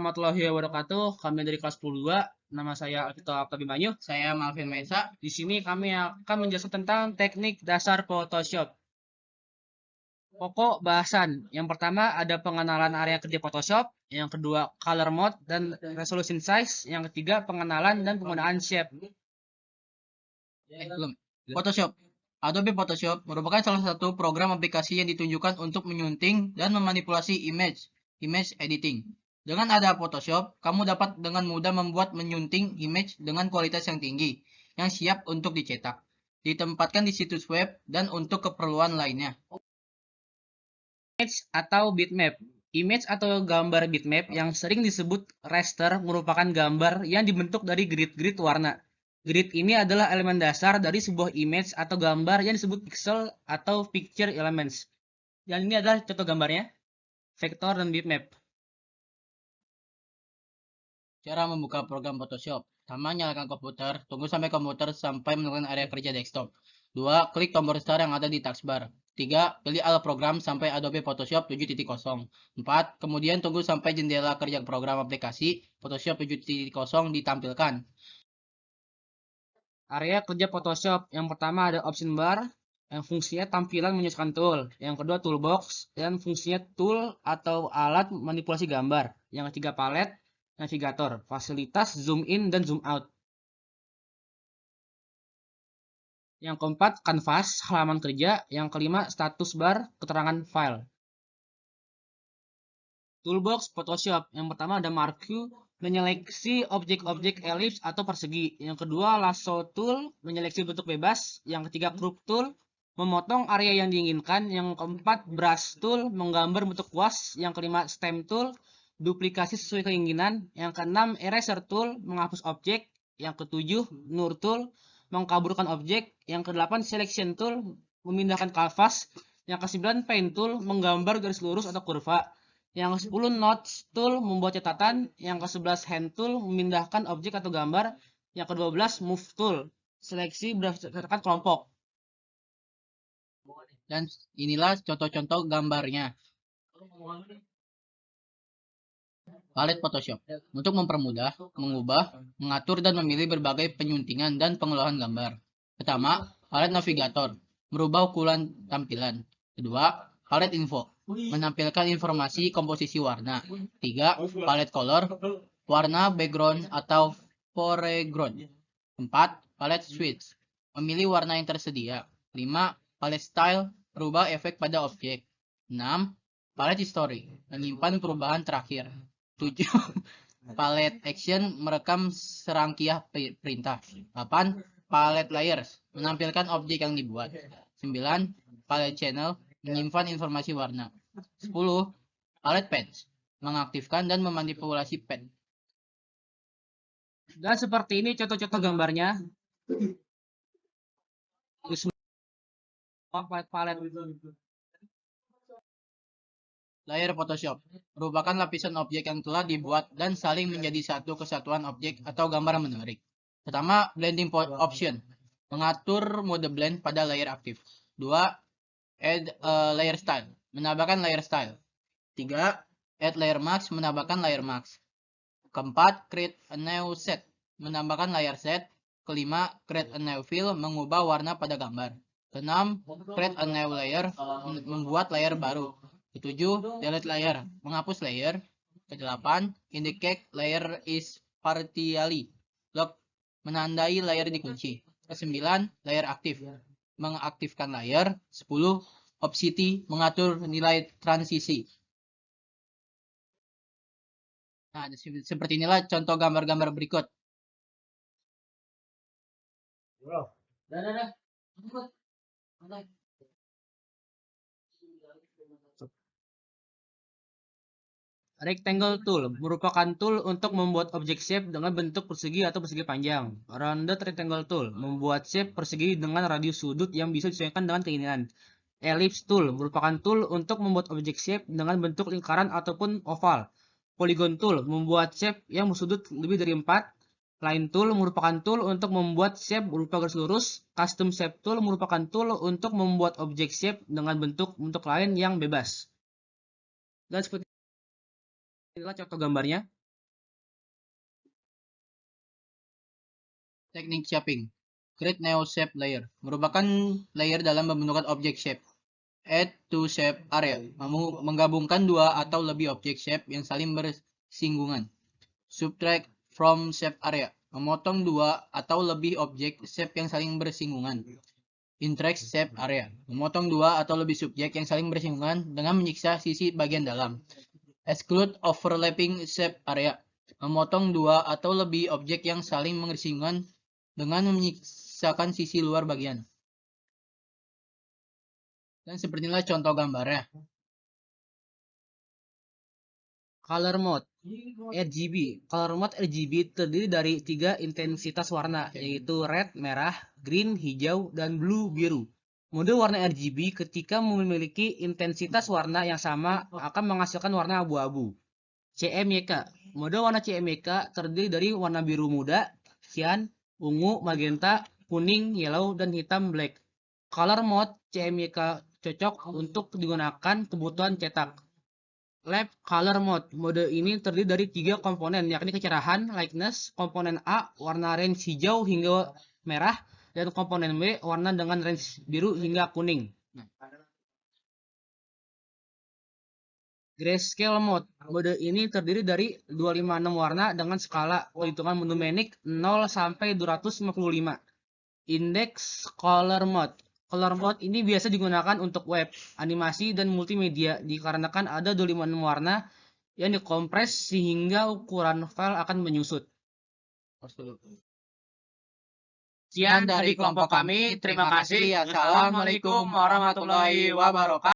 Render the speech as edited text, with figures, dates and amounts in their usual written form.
warahmatullahi wabarakatuh. Kami dari kelas 22. Nama saya Alvito Abimanyu. Saya Malvin Maesa. Di sini kami akan menjelaskan tentang teknik dasar Photoshop. Pokok bahasan. Yang pertama ada pengenalan area kerja Photoshop. Yang kedua color mode dan resolution size. Yang ketiga pengenalan dan penggunaan shape. Belum. Photoshop. Adobe Photoshop merupakan salah satu program aplikasi yang ditunjukkan untuk menyunting dan memanipulasi image editing. Dengan ada Photoshop, kamu dapat dengan mudah membuat menyunting image dengan kualitas yang tinggi, yang siap untuk dicetak, ditempatkan di situs web, dan untuk keperluan lainnya. Image atau bitmap. Image atau gambar bitmap yang sering disebut raster merupakan gambar yang dibentuk dari grid-grid warna. Grid ini adalah elemen dasar dari sebuah image atau gambar yang disebut pixel atau picture elements. Dan ini adalah contoh gambarnya, vektor dan bitmap. Cara membuka program Photoshop. Pertama, nyalakan komputer. Tunggu sampai komputer sampai menemukan area kerja desktop. 2. Klik tombol start yang ada di taskbar. 3. Pilih all program sampai Adobe Photoshop 7.0. 4. Kemudian tunggu sampai jendela kerja program aplikasi Photoshop 7.0 ditampilkan. Area kerja Photoshop. Yang pertama ada option bar, yang fungsinya tampilan menyesuaikan tool. Yang kedua toolbox, dan fungsinya tool atau alat manipulasi gambar. Yang ketiga palet, navigator, fasilitas zoom in dan zoom out. Yang keempat kanvas, halaman kerja. Yang kelima status bar, keterangan file. Toolbox Photoshop. Yang pertama ada marquee, menyeleksi objek-objek elips atau persegi. Yang kedua lasso tool, menyeleksi bentuk bebas. Yang ketiga crop tool, memotong area yang diinginkan. Yang keempat brush tool, menggambar bentuk kuas. Yang kelima stem tool, duplikasi sesuai keinginan. Yang keenam eraser tool, menghapus objek. Yang ketujuh nur tool, mengkaburkan objek. Yang kedelapan selection tool, memindahkan kanvas. Yang kesembilan paint tool, menggambar garis lurus atau kurva. Yang ke-10 notes tool, membuat catatan. Yang ke-11 hand tool, memindahkan objek atau gambar. Yang ke-12 move tool, seleksi berdasarkan kelompok. Dan inilah contoh-contoh gambarnya. Palet Photoshop untuk mempermudah, mengubah, mengatur, dan memilih berbagai penyuntingan dan pengelolaan gambar. Pertama, palet navigator, merubah ukuran tampilan. Kedua, palet info, menampilkan informasi komposisi warna. 3. Palet color, warna background atau foreground. 4. Palet switch, memilih warna yang tersedia. 5. Palet style, merubah efek pada objek. 6. Palet history, menyimpan perubahan terakhir. 7. Palet action, merekam serangkaian perintah. 8. Palet layers, menampilkan objek yang dibuat. 9. Palet channel, menyimpan informasi warna. 10. Palet patch, mengaktifkan dan memanipulasi pad. Dan seperti ini contoh-contoh gambarnya. Palet. Layer Photoshop merupakan lapisan objek yang telah dibuat dan saling menjadi satu kesatuan objek atau gambar menarik. Pertama, blending option, mengatur mode blend pada layer aktif. 2. Add layer style, menambahkan layer style. 3. Add layer mask, menambahkan layer mask. Keempat, create a new set, menambahkan layer set. Kelima, create a new fill, mengubah warna pada gambar. Keenam, create a new layer, membuat layer baru. Ketujuh, delete layer, menghapus layer. Kedelapan, indicate layer is partially locked, menandai layer dikunci. Kesembilan, layer aktif, mengaktifkan layer. 10. Opacity, mengatur nilai transisi. Nah, seperti inilah contoh gambar-gambar berikut. Rectangle tool merupakan tool untuk membuat objek shape dengan bentuk persegi atau persegi panjang. Rounded rectangle tool membuat shape persegi dengan radius sudut yang bisa disesuaikan dengan keinginan. Ellipse tool merupakan tool untuk membuat objek shape dengan bentuk lingkaran ataupun oval. Polygon tool membuat shape yang bersudut lebih dari 4. Line tool merupakan tool untuk membuat shape berupa garis lurus. Custom shape tool merupakan tool untuk membuat objek shape dengan bentuk lain yang bebas. Dan seperti inilah contoh gambarnya. Teknik shaping. Create Neo Shape Layer. Merupakan layer dalam pembentukan objek shape. Add to shape area. Menggabungkan dua atau lebih objek shape yang saling bersinggungan. Subtract from shape area. Memotong dua atau lebih objek shape yang saling bersinggungan. Interact shape area. Memotong dua atau lebih subjek yang saling bersinggungan dengan menyiksa sisi bagian dalam. Exclude overlapping shape area. Memotong dua atau lebih objek yang saling bersinggungan dengan menyisakan sisi luar bagian. Dan seperti inilah contoh gambarnya. Color mode RGB. Color mode RGB terdiri dari 3 intensitas warna, yaitu red, merah, green, hijau, dan blue, biru. Mode warna RGB ketika memiliki intensitas warna yang sama akan menghasilkan warna abu-abu. CMYK. Mode warna CMYK terdiri dari warna biru muda, cyan, ungu, magenta, kuning, yellow, dan hitam black. Color mode CMYK cocok untuk digunakan kebutuhan cetak. Lab color mode. Mode ini terdiri dari 3 komponen, yakni kecerahan, lightness, komponen A, warna range hijau hingga merah, dan komponen B, warna dengan range biru hingga kuning. Grayscale mode. Mode ini terdiri dari 256 warna dengan skala perhitungan monometric 0 sampai 255. Index color mode. Color mode ini biasa digunakan untuk web, animasi, dan multimedia dikarenakan ada 256 warna yang dikompres sehingga ukuran file akan menyusut. Sekian dari kelompok kami. Terima kasih. Assalamualaikum warahmatullahi wabarakatuh.